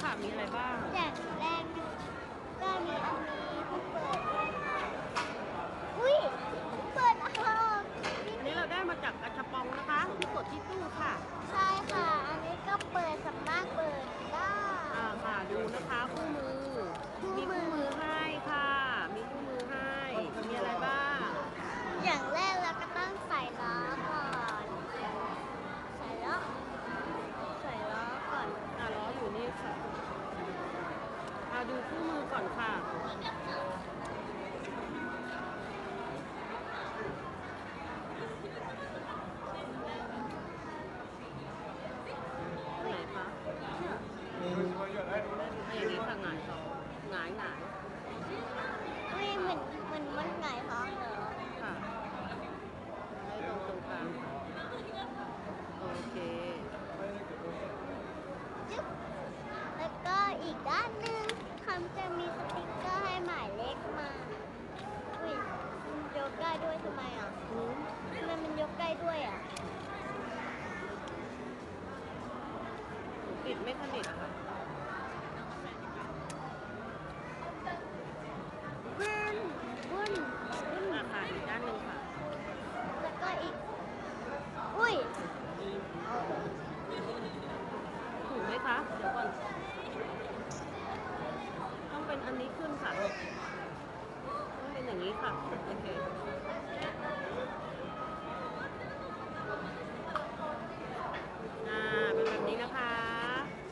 ค่ะมีอะไรบ้าง อย่างแรกก็มีอันนี้เพิ่งเปิดด้วยค่ะอุ้ยเปิดออก อันนี้เราได้มาจากกระชับปองนะคะที่กดที่ตู้ค่ะ ใช่ค่ะ อันนี้ก็เปิดสามารถเปิดได้ ค่ะดูนะคะคู่มือ มีคู่มือให้ค่ะ มีคู่มือให้ มีอะไรบ้าง อย่างแรกเราก็ต้องใส่ล้อก่อน ใส่ล้อก่อน ล้ออยู่นี่ค่ะดูคู่มือก่อนค่ะ ไหนคะอย่างนี้ค่ะหงายท้องหงาย อุ้ยเหมือนมันหงายท้องเหรอ ค่ะให้ตรงกลางโอเค จึ๊บแล้วก็อีกด้านหนึ่งเขาจะมีสติ๊กเกอร์ให้หมายเลขมา อุ้ยมันยกได้ด้วยทำไมอ่ะทำไมมันยกได้ด้วยอ่ะ ติดไม่สนิทอะค่ะ วุ่น ค่ะอีกด้านหนึ่งค่ะ แล้วก็อีก อุ้ย ถูกไหมคะ เดี๋ยวก่อน ต้องเป็นอันนี้ขึ้นค่ะ ต้องเป็นอย่างนี้ค่ะ โอเค เป็นแบบนี้นะคะ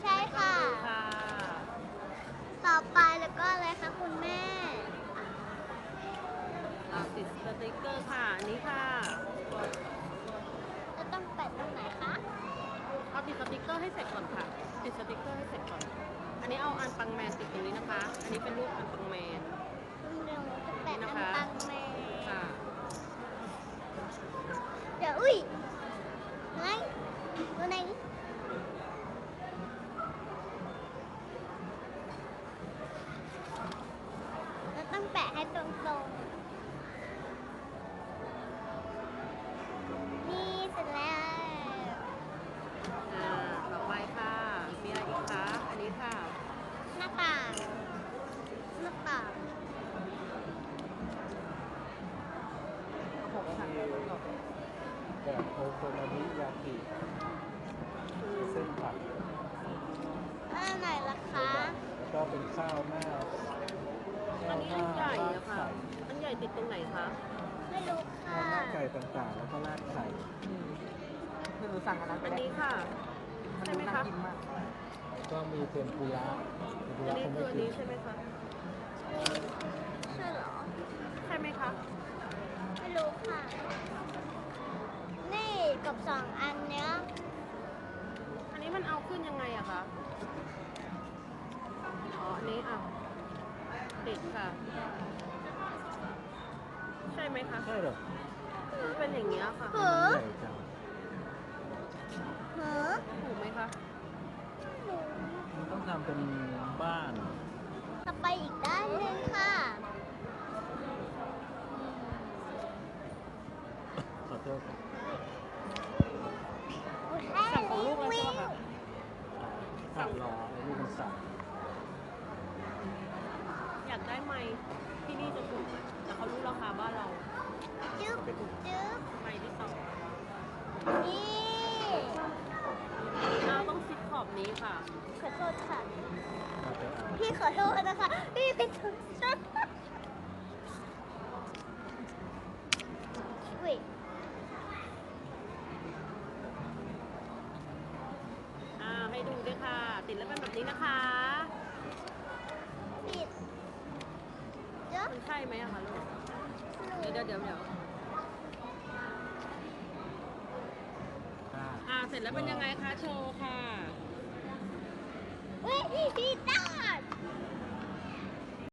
ใช่ค่ะ ค่ะ ต่อไปแล้วก็อะไรคะคุณแม่ ติดสติกเกอร์ค่ะ อันนี้ค่ะ จะต้องแปะตรงไหนคะ เอาติดสติกเกอร์ให้เสร็จก่อนค่ะ ติดสติกเกอร์ให้เสร็จก่อน อันนี้เอาอันปังแมนติดตรงนี้นะคะ อันนี้เป็นรูปอันปังแมน เดี๋ยวจะแปะ นี่ อั นะ น คะ ปังแม่ ค่ะ เดี๋ยวอุ้ยไงตัวไหนเราต้องแปะให้ตรงๆ นี่เสร็จแล้ว ต่อไปค่ะ มีอะไรอีกคะ อันนี้ค่ะ หน้าต่างหน้าต่าง 6ค่ะ แบบโอโคโนมิยากิเส้นผัด ไหนล่ะคะ แล้วก็เป็นข้าวหน้า อันนี้อันใหญ่ ราด อะค่ะ ไข่ อันใหญ่ติดตรงไหนคะ ไม่รู้ค่ะ ข้าวหน้าไก่ต่างๆ แล้วก็ราดไข่ คือหนูสั่งอันนั้นไป อัน แล้ว นี้ค่ะ มัน ใช่ ดู ไหม น่า คะ กินมาก ก็มีเทมปุระเทมปุ อัน ระ นี้ เขา คื ไม่ ออัน กิ นี้ น ใช่ไหมคะ ใช่เหรอ ใช่ไหมคะ ไม่รู้ค่ะ นี่กับสองอันเนี้ย อันนี้มันเอาขึ้นยังไงอะคะ อ๋อ อันนี้ติดค่ะ ใช่ไหมคะ ใช่เหรอ มันเป็นอย่างเงี้ยค่ะ เหรอ ใหญ่จัง เหรอ ถูกไหมคะ มันต้องทำเป็นบ้าน ต่อไปอีกด้านหนึ่งค่ะ ขอโทษครับ อุ๊ย สั่งของลูกแล้วใช่ไหมคะ สั่งรอไอ้นี่มันสั่ง อยากได้ไม้ที่นี่จะถูกไหมแต่เขารู้ราคาบ้านเรา จึ๊บจึ๊บ ไม้ที่สอง นี่ เราต้องซิดขอบนี้ค่ะ ขอโทษค่ะ เอาไปเอา พี่ขอโทษนะคะ พี่เป็นคนชอบอุ้ย ให้ดูด้วยค่ะ ติดแล้วเป็นแบบนี้นะคะ ปิดเดี๋ยว มันใช่ไหมอะคะลูก เดี๋ยว อ่า เสร็จแล้วเป็นยังไงคะ โชว์ค่ะ เฮ้ยพี่ได้